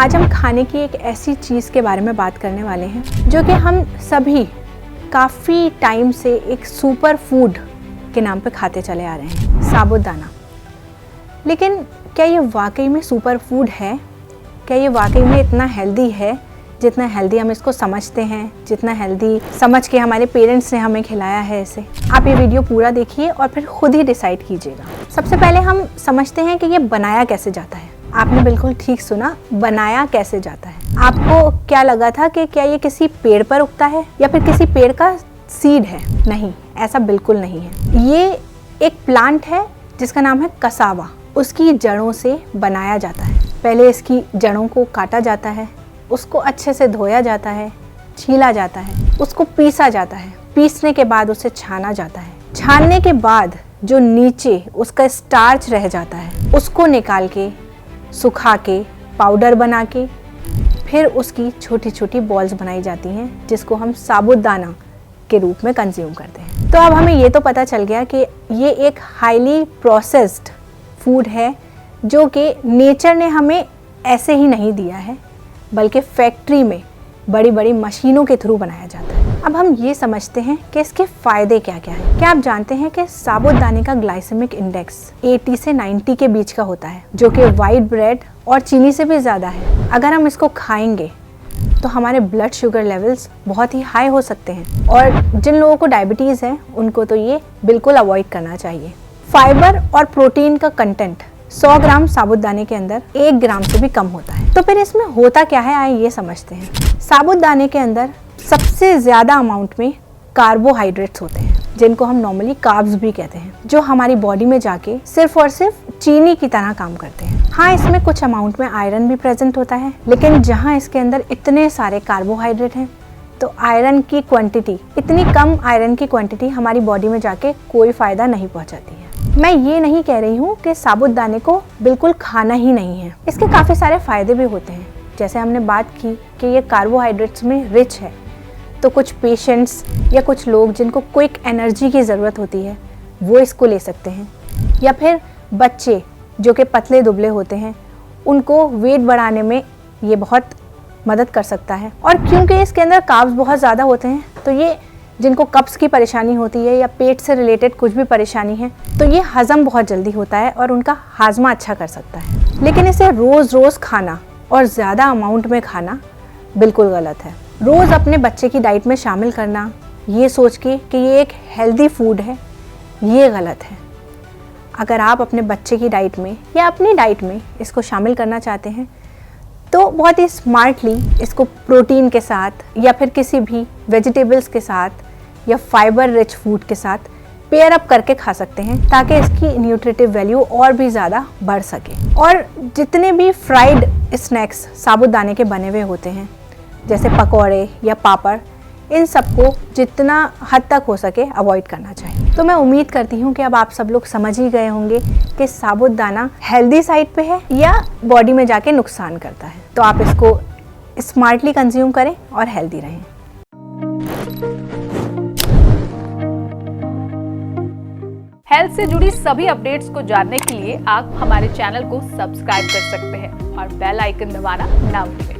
आज हम खाने की एक ऐसी चीज़ के बारे में बात करने वाले हैं जो कि हम सभी काफ़ी टाइम से एक सुपर फूड के नाम पे खाते चले आ रहे हैं, साबूदाना। लेकिन क्या ये वाकई में सुपर फूड है? क्या ये वाकई में इतना हेल्दी है जितना हेल्दी हम इसको समझते हैं, जितना हेल्दी समझ के हमारे पेरेंट्स ने हमें खिलाया है इसे? आप ये वीडियो पूरा देखिए और फिर खुद ही डिसाइड कीजिएगा। सबसे पहले हम समझते हैं कि ये बनाया कैसे जाता है। आपने बिल्कुल ठीक सुना, बनाया कैसे जाता है। आपको क्या लगा था कि क्या ये किसी पेड़ पर उगता है या फिर किसी पेड़ का सीड है? नहीं, ऐसा बिल्कुल नहीं है। ये एक प्लांट है जिसका नाम है कसावा। उसकी जड़ों से बनाया जाता है। पहले इसकी जड़ों को काटा जाता है, उसको अच्छे से धोया जाता है, छीला जाता है, उसको पीसा जाता है। पीसने के बाद उसे छाना जाता है। छानने के बाद जो नीचे उसका स्टार्च रह जाता है उसको निकाल के सुखा के पाउडर बना के फिर उसकी छोटी छोटी बॉल्स बनाई जाती हैं जिसको हम साबूदाना के रूप में कंज्यूम करते हैं। तो अब हमें ये तो पता चल गया कि ये एक हाईली प्रोसेस्ड फूड है जो कि नेचर ने हमें ऐसे ही नहीं दिया है, बल्कि फैक्ट्री में बड़ी बड़ी मशीनों के थ्रू बनाया जाता है। अब हम ये समझते हैं कि इसके फ़ायदे क्या क्या हैं। क्या आप जानते हैं कि साबूदाने का ग्लाइसेमिक इंडेक्स 80 से 90 के बीच का होता है, जो कि वाइट ब्रेड और चीनी से भी ज़्यादा है। अगर हम इसको खाएंगे तो हमारे ब्लड शुगर लेवल्स बहुत ही हाई हो सकते हैं और जिन लोगों को डायबिटीज़ है उनको तो ये बिल्कुल अवॉइड करना चाहिए। फाइबर और प्रोटीन का कंटेंट 100 ग्राम साबूदाने के अंदर 1 ग्राम से भी कम होता है। तो फिर इसमें होता क्या है, आइए ये समझते हैं। साबूदाने के अंदर सबसे ज़्यादा अमाउंट में कार्बोहाइड्रेट्स होते हैं जिनको हम नॉर्मली कार्ब्स भी कहते हैं, जो हमारी बॉडी में जाके सिर्फ और सिर्फ चीनी की तरह काम करते हैं। हाँ, इसमें कुछ अमाउंट में आयरन भी प्रेजेंट होता है, लेकिन जहाँ इसके अंदर इतने सारे कार्बोहाइड्रेट हैं तो आयरन की क्वांटिटी, इतनी कम आयरन की क्वांटिटी हमारी बॉडी में जाके कोई फ़ायदा नहीं पहुँचाती है। मैं ये नहीं कह रही हूँ कि साबूदाने को बिल्कुल खाना ही नहीं है। इसके काफ़ी सारे फ़ायदे भी होते हैं। जैसे हमने बात की कि ये कार्बोहाइड्रेट्स में रिच है, तो कुछ पेशेंट्स या कुछ लोग जिनको क्विक एनर्जी की ज़रूरत होती है वो इसको ले सकते हैं, या फिर बच्चे जो कि पतले दुबले होते हैं उनको वेट बढ़ाने में ये बहुत मदद कर सकता है। और क्योंकि इसके अंदर कार्ब्स बहुत ज़्यादा होते हैं तो ये जिनको कब्ज़ की परेशानी होती है या पेट से रिलेटेड कुछ भी परेशानी है तो ये हज़म बहुत जल्दी होता है और उनका हाजमा अच्छा कर सकता है। लेकिन इसे रोज़ रोज़ खाना और ज़्यादा अमाउंट में खाना बिल्कुल गलत है। रोज़ अपने बच्चे की डाइट में शामिल करना ये सोच के कि ये एक हेल्दी फूड है, ये गलत है। अगर आप अपने बच्चे की डाइट में या अपनी डाइट में इसको शामिल करना चाहते हैं तो बहुत ही स्मार्टली इसको प्रोटीन के साथ या फिर किसी भी वेजिटेबल्स के साथ या फाइबर रिच फूड के साथ पेयर अप करके खा सकते हैं ताकि इसकी न्यूट्रिटिव वैल्यू और भी ज़्यादा बढ़ सके। और जितने भी फ्राइड स्नैक्स साबूदाने के बने हुए होते हैं जैसे पकौड़े या पापड़, इन सबको जितना हद तक हो सके अवॉइड करना चाहिए। तो मैं उम्मीद करती हूँ कि अब आप सब लोग समझ ही गए होंगे कि साबूदाना हेल्दी साइड पे है या बॉडी में जाके नुकसान करता है। तो आप इसको स्मार्टली कंज्यूम करें और हेल्दी रहें। हेल्थ से जुड़ी सभी अपडेट्स को जानने के लिए आप हमारे चैनल को सब्सक्राइब कर सकते हैं और बेल आइकन दबाना ना भूलें।